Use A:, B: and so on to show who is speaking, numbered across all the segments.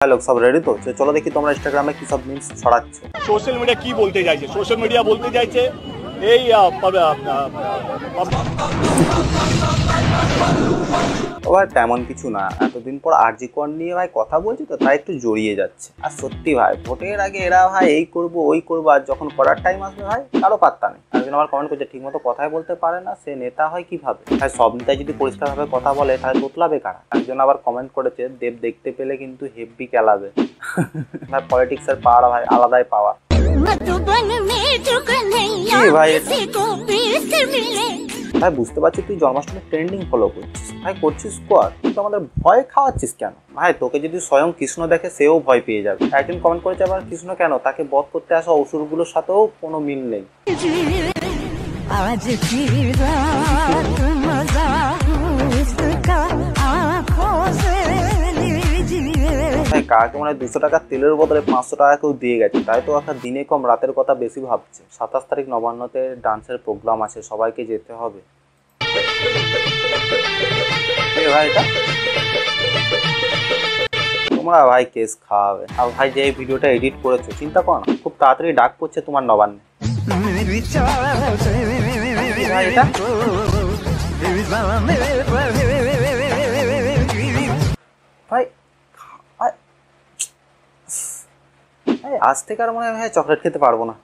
A: लोग सब रेडी तो चलो देखी তোমরা ইনস্টাগ্রামে কি সব মিমস ছড়াচ্ছো।
B: সোশ্যাল মিডিয়া কি বলতে চাইছে? সোশ্যাল মিডিয়া বলতে চাইছে এই
A: ভাই তেমন কিছু না, এতদিন পর আরজি কর নিয়ে ভাই কথা বলছি তো তাই একটু জড়িয়ে যাচ্ছে। আর সত্যি ভাই ভোটের আগে এরা ভাই এই করব ওই করবো, আর যখন করার টাইম আসবে ভাই কারো পাত্তা নেই। একজন আবার কমেন্ট করছে ঠিক মতো কথাই বলতে পারে না, সে নেতা হয় কিভাবে? ভাই সব নেতাই যদি পরিষ্কারভাবে কথা বলে তাহলে তোতলাবে কারা? একজন আবার কমেন্ট করেছে দেব দেখতে পেলে কিন্তু হেভি কেলাবে। ভাই পলিটিক্সের পাওয়ার ভাই আলাদাই পাওয়ার। ভাই বুঝতে পারছি তুই জন্মাষ্টমী ট্রেন্ডিং ফলো করছিস, ভাই করছিস কর, কিন্তু আমাদের ভয় খাওয়াচ্ছিস কেন? ভাই তোকে যদি স্বয়ং কৃষ্ণ দেখে সেও ভয় পেয়ে যাবে। একজন কমেন্ট করেছে আবার কৃষ্ণ কেন, তাকে বধ করতে আসা অসুরগুলোর সাথেও কোনো মিল নেই। ভাই কাকে মনে হয় 200 টাকা তেলের বদলে 500 টাকা কেউ দিয়ে গেছে, তাই তো একটা দিনে কম রাতের কথা বেশি ভাবছে। 27 তারিখ নবান্নতে ডান্সের প্রোগ্রাম আছে, সবাইকে যেতে হবে। ভাই এটা তোমরা ভাই কেস খাওয়াবে। আর ভাই যে এই ভিডিওটা এডিট করেছো চিন্তা করো না, খুব তাড়াতাড়ি ডাক পড়ছে তোমার নবান্নে। ভাই এটা ভাই আজ থেকে আর মনে হয় ভাই চকলেট খেতে পারবো না।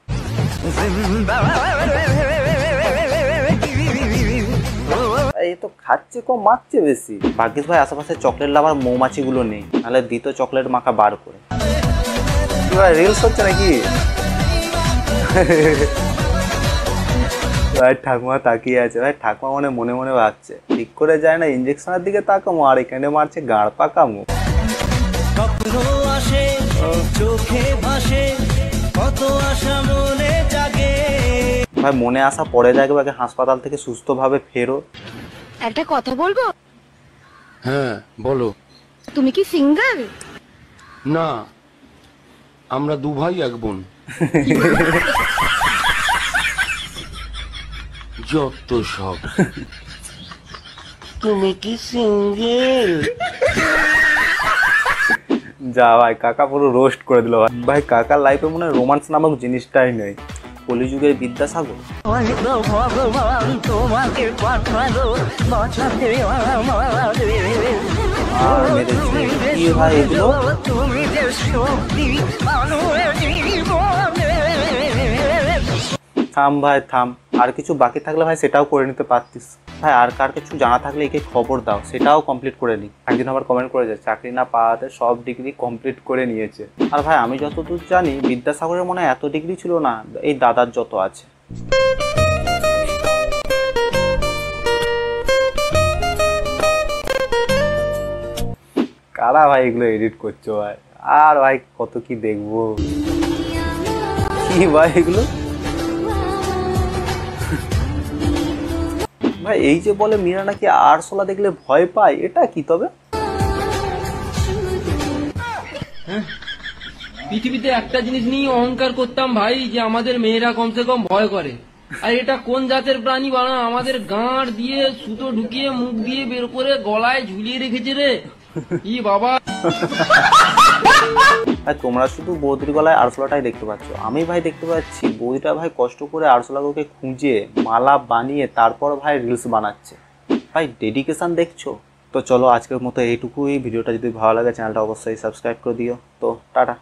A: এই তো খাচ্ছে কম মাখছে বেশি। ভাগ্যিস ভাই আশেপাশে চকলেট লাভার মৌমাছি গুলো নেই, নাহলে দিত চকলেট মাখা বার করে। ভাই রিলস হচ্ছে নাকি? ভাই ঠাকুমা তাকিয়ে আছে, ভাই ঠাকুমা মনে মনে ভাবছে ঠিক করে যায় না ইঞ্জেকশনের দিকে তাকামো, আর এখানে মারছে গাঁড় পাকামো। ভাই মনে আসা পরে যাবে, আগে হাসপাতাল থেকে সুস্থভাবে ফেরো।
C: একটা কথা বলবো?
D: হ্যাঁ বলো।
C: তুমি কি সিঙ্গেল?
D: না, আমরা দু ভাই এক বোন। যত সব। তুমি কি সিঙ্গেল?
A: যা ভাই কাকা পুরো রোস্ট করে দিল। ভাই কাকার লাইফে মনে হয় রোমান্স নামক জিনিসটাই নেই। কলিযুগের বিদ্যাসাগর। ভাই এগুলো থাম ভাই থাম, আর কিছু বাকি থাকলে ভাই সেটাও করে নিতে পারতিস। ভাই আর কার কিছু জানা থাকলে একে খবর দাও, সেটাও কমপ্লিট করে নিই। একদিন আবার কমেন্ট করেছে চাকরি না পাওয়াতে সব ডিগ্রি কমপ্লিট করে নিয়েছে। আর ভাই আমি যতদূর জানি বিদ্যাসাগরের মনে হয় এত ডিগ্রি ছিল না, এই দাদার যত আছে। কারা ভাই এগুলো এডিট করছো ভাই? আর ভাই কত কি দেখবো। কি ভাই এগুলো? ভাই এই যে বলে মীরা নাকি আরশোলা দেখলে ভয় পায়, এটা কি তবে?
E: পৃথিবীতে একটা জিনিস নিয়ে অহংকার করতাম ভাই, যে আমাদের মেয়েরা কমসে কম ভয় করে। আর এটা কোন জাতের প্রাণী বানা, আমাদের গাঁড় দিয়ে সুতো ঢুকিয়ে মুখ দিয়ে বের করে গলায় ঝুলিয়ে রেখেছে রে। ই বাবা।
A: ভাই তোমরা শুধু বৌদির গলায় আরশোলাটাই দেখতে পাচ্ছ, আমি ভাই দেখতে পাচ্ছি বৌদিটা ভাই কষ্ট করে আরশোলাকে খুঁজে মালা বানিয়ে তারপর ভাই রিলস বানাচ্ছে। ভাই ডেডিকেশন দেখছো তো। চলো আজকের মতো এইটুকুই। ভিডিওটা যদি ভালো লাগে চ্যানেলটা অবশ্যই সাবস্ক্রাইব করে দিও। তো টাটা।